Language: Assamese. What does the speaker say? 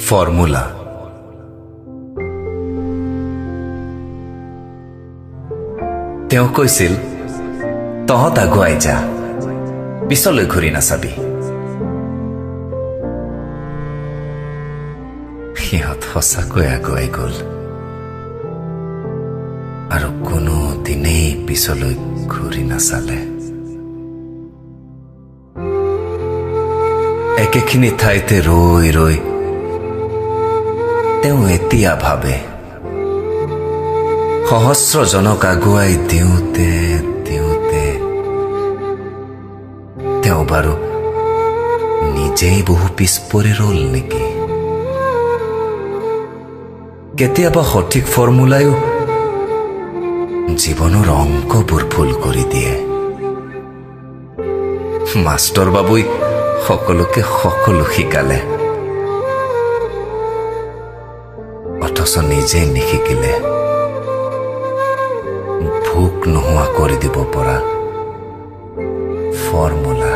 ফৰ্মুলা তেওঁ কৈছিল তহঁত আগুৱাই যা পিছলৈ ঘূৰি নাচাবি সিহঁত সঁচাকৈ আগুৱাই গ'ল আৰু কোনো দিনেই পিছলৈ ঘূৰি নাচালে একেখিনি ঠাইতে ৰৈ ৰৈ তেওঁ এতিয়া ভাবে সহস্ৰজনক আগুৱাই দিওঁতে দিওঁতে তেওঁ বাৰু নিজেই বহু পিছপৰি ৰল নেকি কেতিয়াবা সঠিক ফৰ্মুলায়ো জীৱনৰ অংকবোৰ ভুল কৰি দিয়ে মাষ্টৰ বাবুই সকলোকে সকলো শিকালে অথচ নিজে নিশিকিলে ভোক নোহোৱা কৰি দিব পৰা ফৰ্মুলা